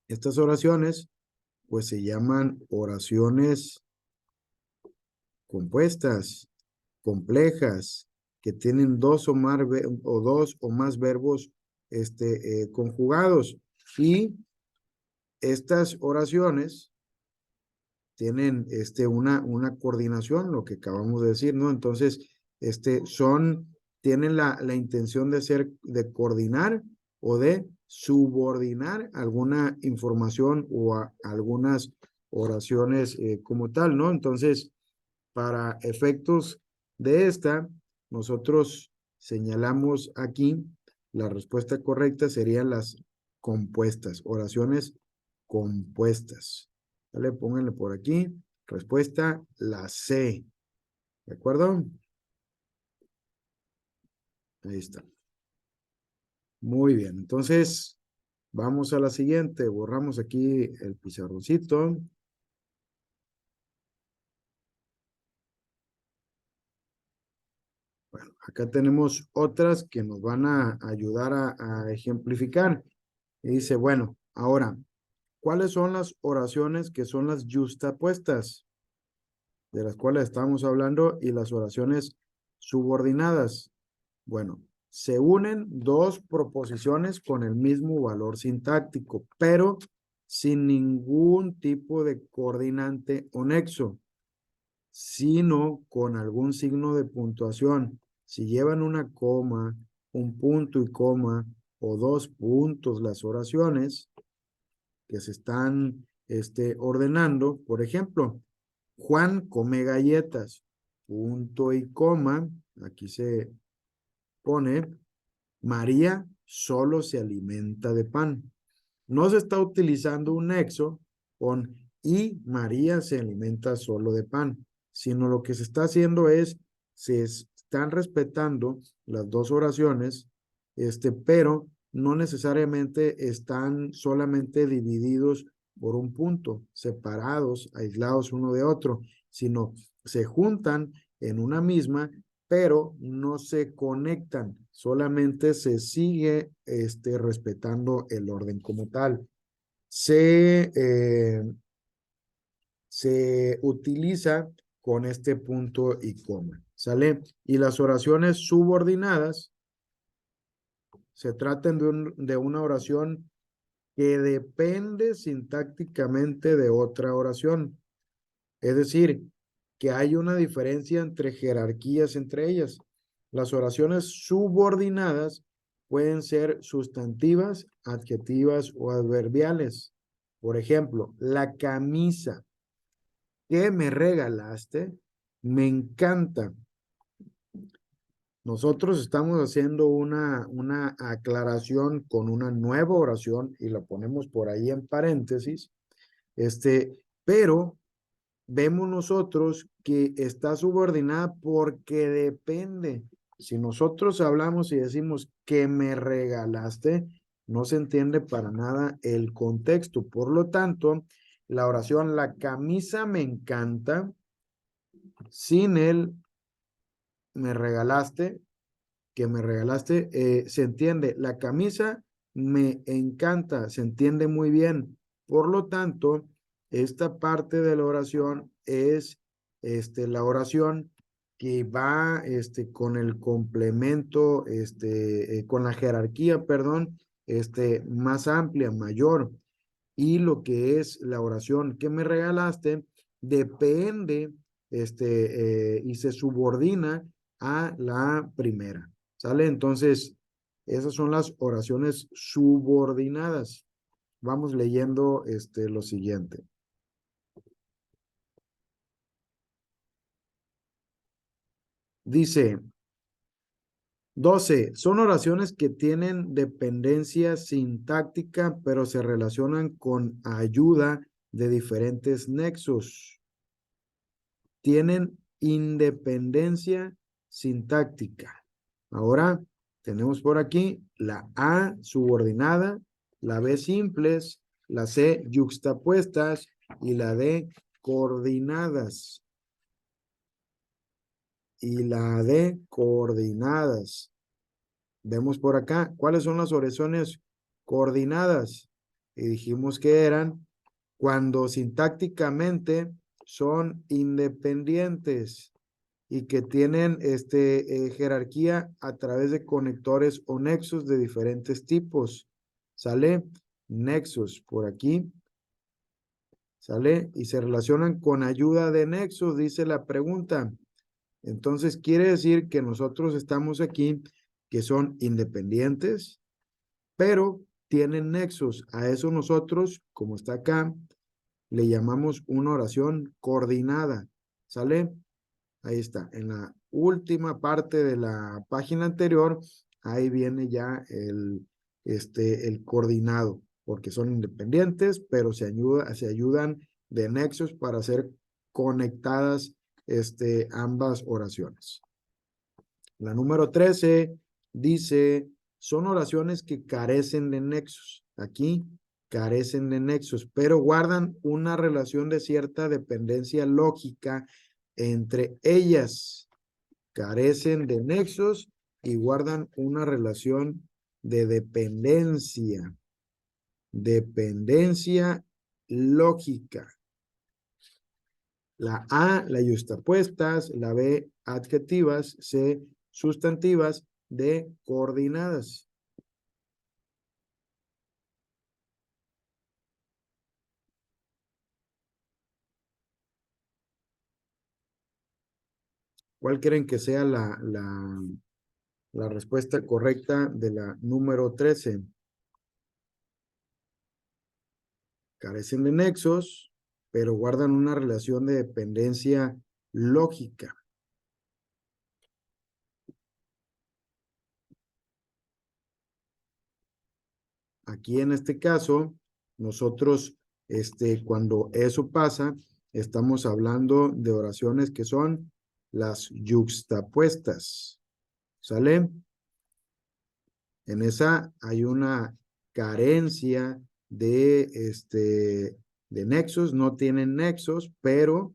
Estas oraciones, pues se llaman oraciones compuestas, complejas, que tienen dos o más verbos conjugados. Y estas oraciones tienen una coordinación, lo que acabamos de decir, ¿no? Entonces, tienen la intención de coordinar o de subordinar alguna información o algunas oraciones como tal, ¿no? Entonces, para efectos de nosotros señalamos aquí la respuesta correcta serían las compuestas, oraciones compuestas. ¿Vale? Pónganle por aquí. Respuesta, la C. ¿De acuerdo? Ahí está. Muy bien. Entonces, vamos a la siguiente. Borramos aquí el pizarroncito. Bueno, acá tenemos otras que nos van a ayudar a ejemplificar. Y dice, bueno, ahora, ¿cuáles son las oraciones que son las yuxtapuestas, de las cuales estamos hablando, y las oraciones subordinadas? Bueno, se unen dos proposiciones con el mismo valor sintáctico, pero sin ningún tipo de coordinante o nexo, sino con algún signo de puntuación. Si llevan una coma, un punto y coma, o dos puntos las oraciones que se están ordenando, por ejemplo, Juan come galletas, punto y coma, aquí se pone, María solo se alimenta de pan. No se está utilizando un nexo con y María se alimenta solo de pan, sino lo que se está haciendo es, se están respetando las dos oraciones, pero no necesariamente están solamente divididos por un punto, separados, aislados uno de otro, sino se juntan en una misma, pero no se conectan, solamente se sigue respetando el orden como tal. Se utiliza con este punto y coma, ¿sale? Y las oraciones subordinadas se tratan de una oración que depende sintácticamente de otra oración. Es decir, que hay una diferencia entre jerarquías entre ellas. Las oraciones subordinadas pueden ser sustantivas, adjetivas o adverbiales. Por ejemplo, la camisa que me regalaste me encanta. Nosotros estamos haciendo una aclaración con una nueva oración y la ponemos por ahí en paréntesis, pero vemos nosotros que está subordinada porque depende. Si nosotros hablamos y decimos que me regalaste, no se entiende para nada el contexto. Por lo tanto, la oración, la camisa me encanta, sin el me regalaste, que me regalaste, se entiende. La camisa me encanta, se entiende muy bien. Por lo tanto, esta parte de la oración es la oración que va con el complemento, con la jerarquía, perdón, más amplia, mayor. Y lo que es la oración que me regalaste depende y se subordina a la primera. ¿Sale? Entonces, esas son las oraciones subordinadas. Vamos leyendo lo siguiente. Dice 12. Son oraciones que tienen dependencia sintáctica, pero se relacionan con ayuda de diferentes nexos. Tienen independencia sintáctica. Ahora tenemos por aquí la A subordinada, la B simples, la C yuxtapuestas y la D coordinadas. Y la D coordinadas. Vemos por acá cuáles son las oraciones coordinadas. Y dijimos que eran cuando sintácticamente son independientes y que tienen jerarquía a través de conectores o nexos de diferentes tipos. ¿Sale? Nexos por aquí. ¿Sale? Y se relacionan con ayuda de nexos, dice la pregunta. Entonces quiere decir que nosotros estamos aquí, que son independientes, pero tienen nexos. A eso nosotros, como está acá, le llamamos una oración coordinada. ¿Sale? Ahí está. En la última parte de la página anterior, ahí viene ya el coordinado, porque son independientes, pero se ayudan de nexos para ser conectadas ambas oraciones. La número 13 dice, son oraciones que carecen de nexos. Aquí carecen de nexos, pero guardan una relación de cierta dependencia lógica entre ellas. Carecen de nexos y guardan una relación de dependencia. Dependencia lógica. La A, la yuxtapuestas, la B, adjetivas, C, sustantivas, D, coordinadas. ¿Cuál creen que sea la respuesta correcta de la número 13? Carecen de nexos, pero guardan una relación de dependencia lógica. Aquí en este caso, nosotros, cuando eso pasa, estamos hablando de oraciones que son las yuxtapuestas. ¿Sale? En esa hay una carencia de nexos, no tienen nexos, pero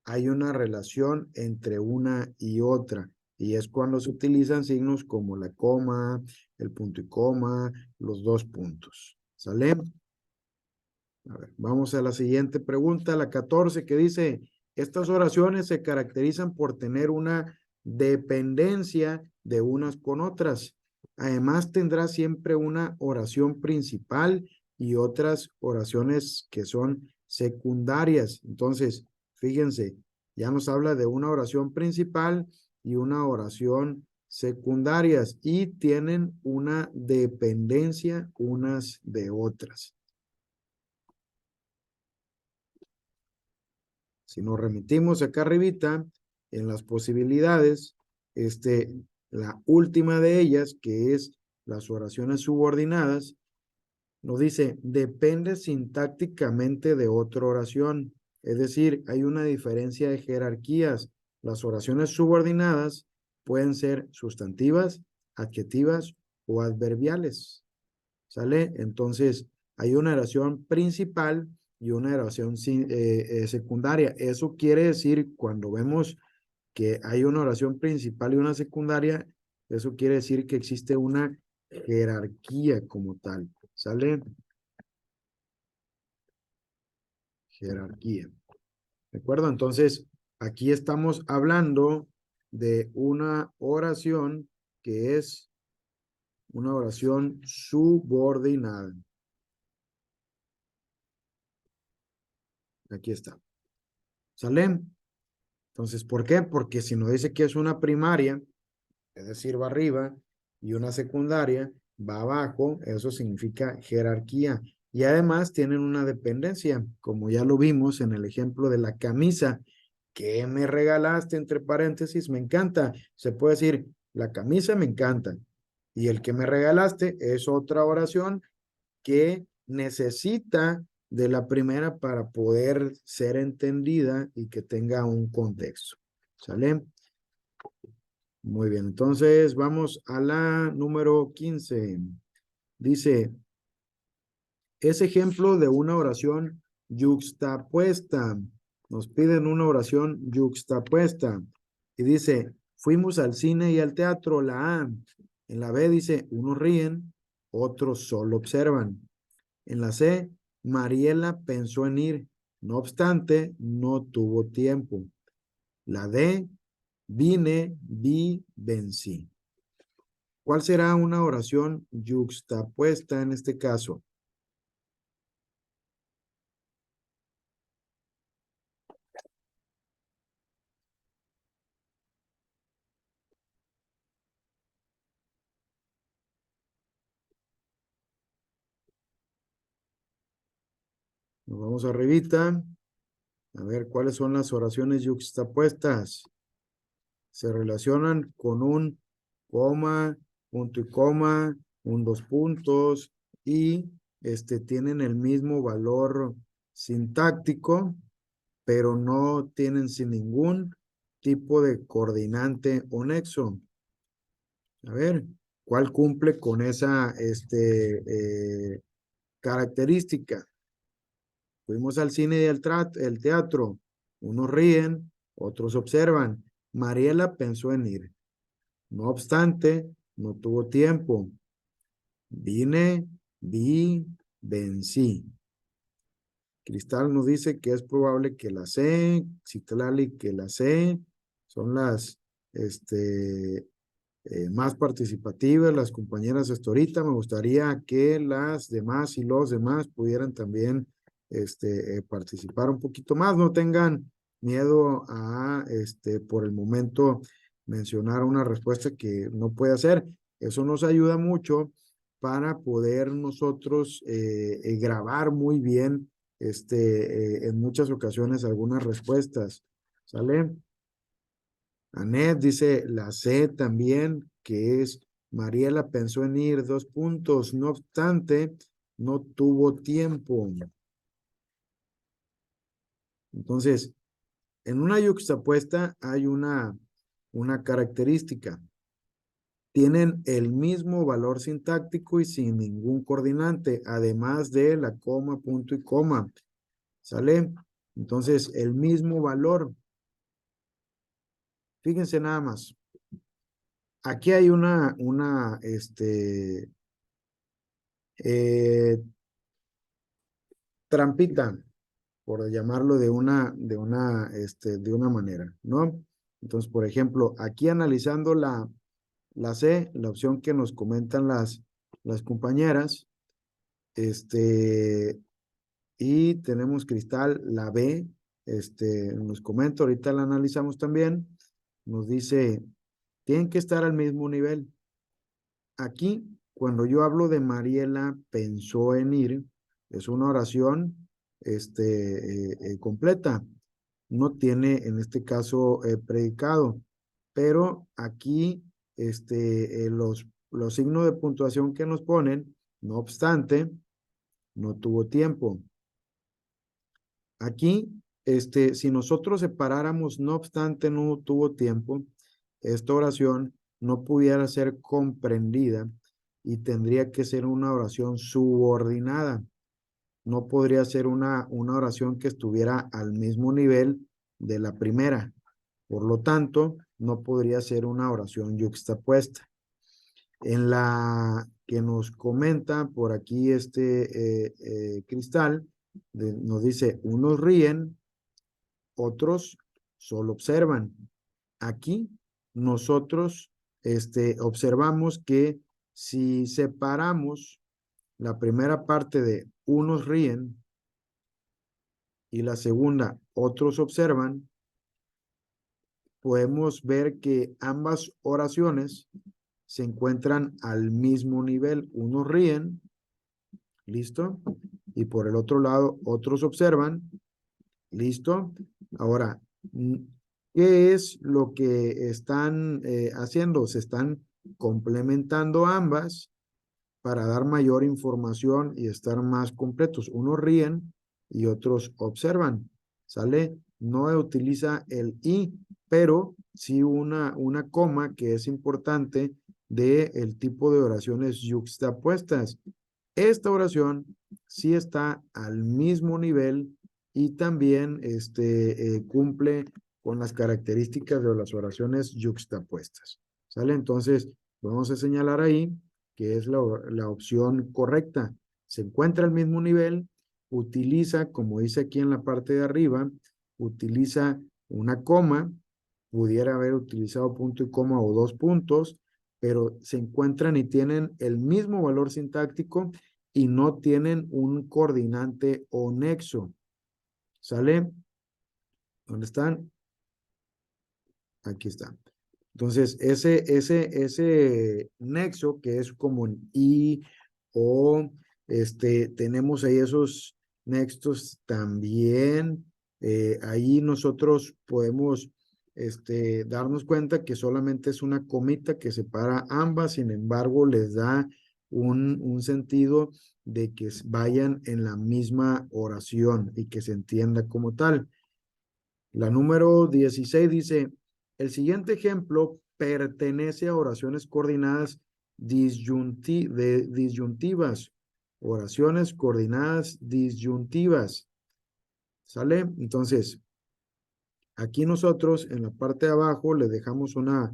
hay una relación entre una y otra. Y es cuando se utilizan signos como la coma, el punto y coma, los dos puntos. ¿Sale? A ver, vamos a la siguiente pregunta, la 14, que dice, estas oraciones se caracterizan por tener una dependencia de unas con otras. Además, tendrá siempre una oración principal y otras oraciones que son secundarias. Entonces, fíjense, ya nos habla de una oración principal y una oración secundarias y tienen una dependencia unas de otras. Si nos remitimos acá arribita, en las posibilidades, la última de ellas, que es las oraciones subordinadas, nos dice, depende sintácticamente de otra oración. Es decir, hay una diferencia de jerarquías. Las oraciones subordinadas pueden ser sustantivas, adjetivas o adverbiales. ¿Sale? Entonces, hay una oración principal y una oración secundaria. Eso quiere decir, cuando vemos que hay una oración principal y una secundaria, eso quiere decir que existe una jerarquía como tal. ¿Sale? Jerarquía. ¿De acuerdo? Entonces, aquí estamos hablando de una oración que es una oración subordinada. Aquí está. ¿Sale? Entonces, ¿por qué? Porque si nos dice que es una primaria, es decir, va arriba, y una secundaria va abajo, eso significa jerarquía. Y además tienen una dependencia, como ya lo vimos en el ejemplo de la camisa. ¿qué me regalaste? Entre paréntesis, me encanta. Se puede decir, la camisa me encanta. Y el que me regalaste es otra oración que necesita de la primera para poder ser entendida y que tenga un contexto. ¿Sale? Muy bien, entonces vamos a la número 15. Dice, es ejemplo de una oración yuxtapuesta. Nos piden una oración yuxtapuesta. Y dice, fuimos al cine y al teatro, la A. En la B dice, unos ríen, otros solo observan. En la C, Mariela pensó en ir, no obstante, no tuvo tiempo. La D, vine, vi, vencí. ¿Cuál será una oración yuxtapuesta en este caso? Nos vamos arribita. A ver, ¿cuáles son las oraciones yuxtapuestas? Se relacionan con un coma, punto y coma, un dos puntos y tienen el mismo valor sintáctico, pero no tienen sin ningún tipo de coordinante o nexo. A ver, ¿cuál cumple con esa característica? Fuimos al cine y el teatro. Unos ríen, otros observan. Mariela pensó en ir. No obstante, no tuvo tiempo. Vine, vi, vencí. Cristal nos dice que es probable que la C, Citlali que la C, son las más participativas, las compañeras hasta ahorita. Me gustaría que las demás y los demás pudieran también participar un poquito más. No tengan miedo a, por el momento, mencionar una respuesta que no puede hacer. Eso nos ayuda mucho para poder nosotros grabar muy bien en muchas ocasiones algunas respuestas. ¿Sale? Anet dice la C también, que es Mariela pensó en ir, dos puntos, no obstante, no tuvo tiempo. Entonces, en una yuxtapuesta hay una característica. Tienen el mismo valor sintáctico y sin ningún coordinante, además de la coma, punto y coma. ¿Sale? Entonces, el mismo valor. Fíjense nada más. Aquí hay eh, trampita, por llamarlo de una manera, ¿no? Entonces, por ejemplo, aquí analizando la C, la opción que nos comentan las compañeras, y tenemos Cristal, la B, nos comenta, ahorita la analizamos también, nos dice, tienen que estar al mismo nivel. Aquí, cuando yo hablo de Mariela pensó en ir, es una oración completa. No tiene, en este caso, predicado. Pero aquí, los signos de puntuación que nos ponen, no obstante, no tuvo tiempo. Aquí, si nosotros separáramos, no obstante, no tuvo tiempo, esta oración no pudiera ser comprendida y tendría que ser una oración subordinada. No podría ser una oración que estuviera al mismo nivel de la primera. Por lo tanto, no podría ser una oración yuxtapuesta. En la que nos comenta por aquí Cristal, nos dice, unos ríen, otros solo observan. Aquí nosotros observamos que si separamos la primera parte de unos ríen y la segunda otros observan, podemos ver que ambas oraciones se encuentran al mismo nivel. Unos ríen, listo, y por el otro lado otros observan, listo. Ahora, Mm, ¿Qué es lo que están haciendo? Se están complementando ambas para dar mayor información y estar más completos. Unos ríen y otros observan. ¿Sale? No utiliza el y, pero sí una coma que es importante de el tipo de oraciones yuxtapuestas. Esta oración sí está al mismo nivel y también cumple con las características de las oraciones yuxtapuestas. ¿Sale? Entonces, vamos a señalar ahí que es la opción correcta. Se encuentra al mismo nivel, utiliza, como dice aquí en la parte de arriba, utiliza una coma, pudiera haber utilizado punto y coma o dos puntos, pero se encuentran y tienen el mismo valor sintáctico y no tienen un coordinante o nexo. ¿Sale? ¿Dónde están? Aquí están. Entonces, ese nexo que es como un y o tenemos ahí esos nexos también. Ahí nosotros podemos darnos cuenta que solamente es una comita que separa ambas, sin embargo, les da un sentido de que vayan en la misma oración y que se entienda como tal. La número 16 dice, el siguiente ejemplo pertenece a oraciones coordinadas disyuntivas. Oraciones coordinadas disyuntivas. ¿Sale? Entonces, aquí nosotros en la parte de abajo le dejamos una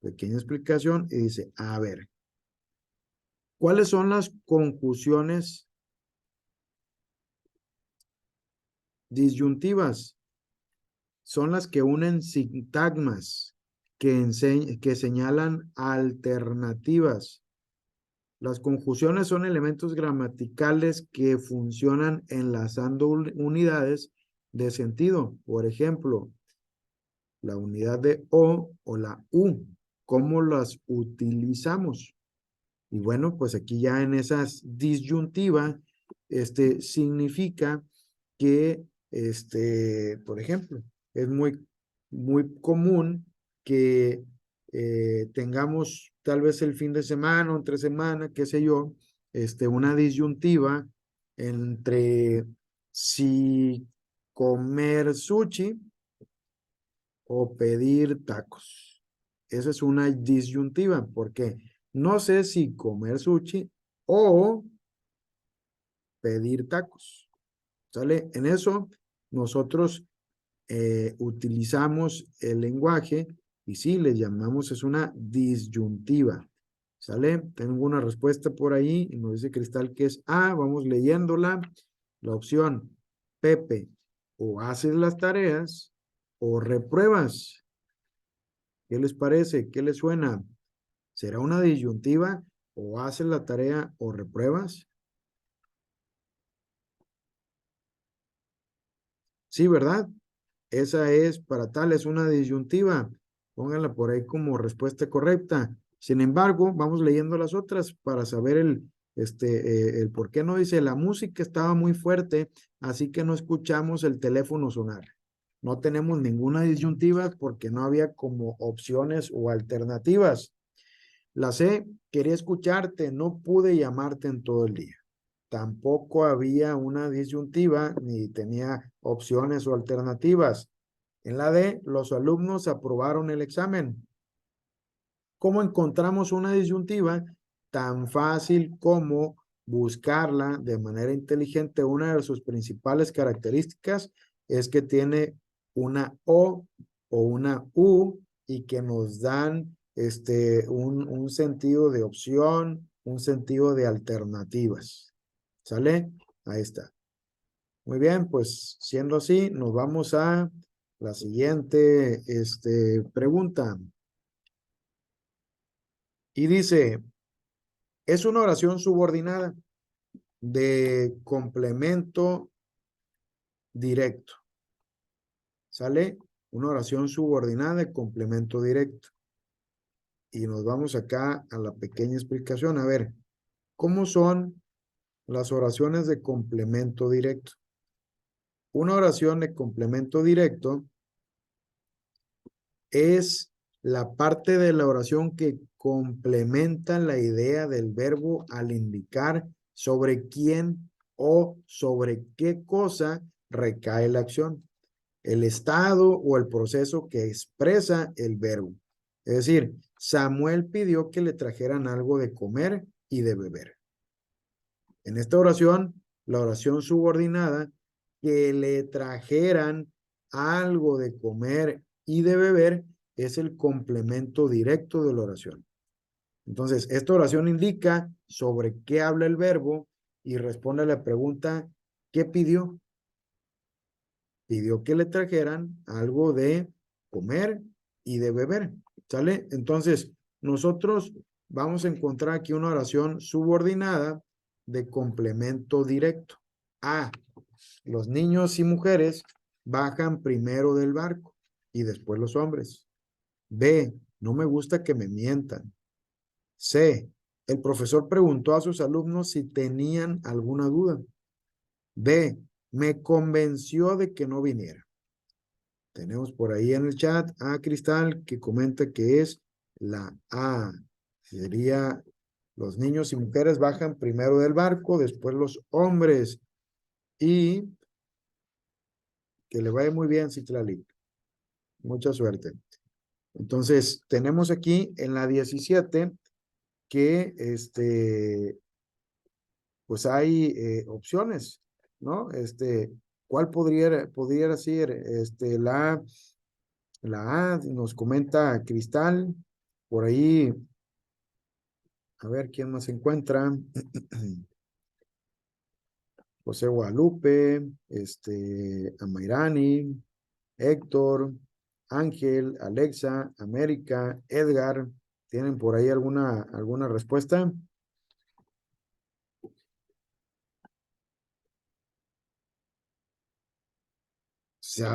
pequeña explicación y dice, a ver, ¿cuáles son las conjunciones disyuntivas? Son las que unen sintagmas que señalan alternativas. Las conjunciones son elementos gramaticales que funcionan enlazando unidades de sentido. Por ejemplo, la unidad de o la u. ¿Cómo las utilizamos? Y bueno, pues aquí ya en esas disyuntivas, significa que, por ejemplo, es muy común que tengamos tal vez el fin de semana o entre semana, qué sé yo, una disyuntiva entre si comer sushi o pedir tacos. Esa es una disyuntiva, porque no sé si comer sushi o pedir tacos. ¿Sale? En eso nosotros utilizamos el lenguaje y sí, le llamamos, es una disyuntiva. ¿Sale? Tengo una respuesta por ahí y nos dice Cristal que es A. Vamos leyéndola. La opción, Pepe, o haces las tareas o repruebas. ¿Qué les parece? ¿Qué les suena? ¿Será una disyuntiva o haces la tarea o repruebas? Sí, ¿verdad? Esa es para tal, es una disyuntiva. Pónganla por ahí como respuesta correcta. Sin embargo, vamos leyendo las otras para saber el por qué no dice la música estaba muy fuerte, así que no escuchamos el teléfono sonar. No tenemos ninguna disyuntiva porque no había como opciones o alternativas. La C, quería escucharte, no pude llamarte en todo el día. Tampoco había una disyuntiva ni tenía opciones o alternativas. En la D, los alumnos aprobaron el examen. ¿Cómo encontramos una disyuntiva? Tan fácil como buscarla de manera inteligente. Una de sus principales características es que tiene una o una U y que nos dan un sentido de opción, un sentido de alternativas. ¿Sale? Ahí está. Muy bien, pues siendo así, nos vamos a la siguiente pregunta. Y dice, es una oración subordinada de complemento directo. ¿Sale? Una oración subordinada de complemento directo. Y nos vamos acá a la pequeña explicación. A ver, ¿cómo son las oraciones de complemento directo? Una oración de complemento directo es la parte de la oración que complementa la idea del verbo al indicar sobre quién o sobre qué cosa recae la acción, el estado o el proceso que expresa el verbo. Es decir, Samuel pidió que le trajeran algo de comer y de beber. En esta oración, la oración subordinada, que le trajeran algo de comer y de beber, es el complemento directo de la oración. Entonces, esta oración indica sobre qué habla el verbo y responde a la pregunta, ¿qué pidió? Pidió que le trajeran algo de comer y de beber, ¿sale? Entonces, nosotros vamos a encontrar aquí una oración subordinada de complemento directo. A, los niños y mujeres bajan primero del barco y después los hombres. B, no me gusta que me mientan. C, el profesor preguntó a sus alumnos si tenían alguna duda. D, me convenció de que no viniera. Tenemos por ahí en el chat a Cristal que comenta que es la A. Sería los niños y mujeres bajan primero del barco, después los hombres. Y que le vaya muy bien, Citlali. Mucha suerte. Entonces, tenemos aquí en la 17 que pues hay opciones, ¿no? ¿Cuál podría ser? La A nos comenta Cristal, por ahí, a ver quién más se encuentra. José Guadalupe, Amairani, Héctor, Ángel, Alexa, América, Edgar. ¿Tienen por ahí alguna respuesta? O sea,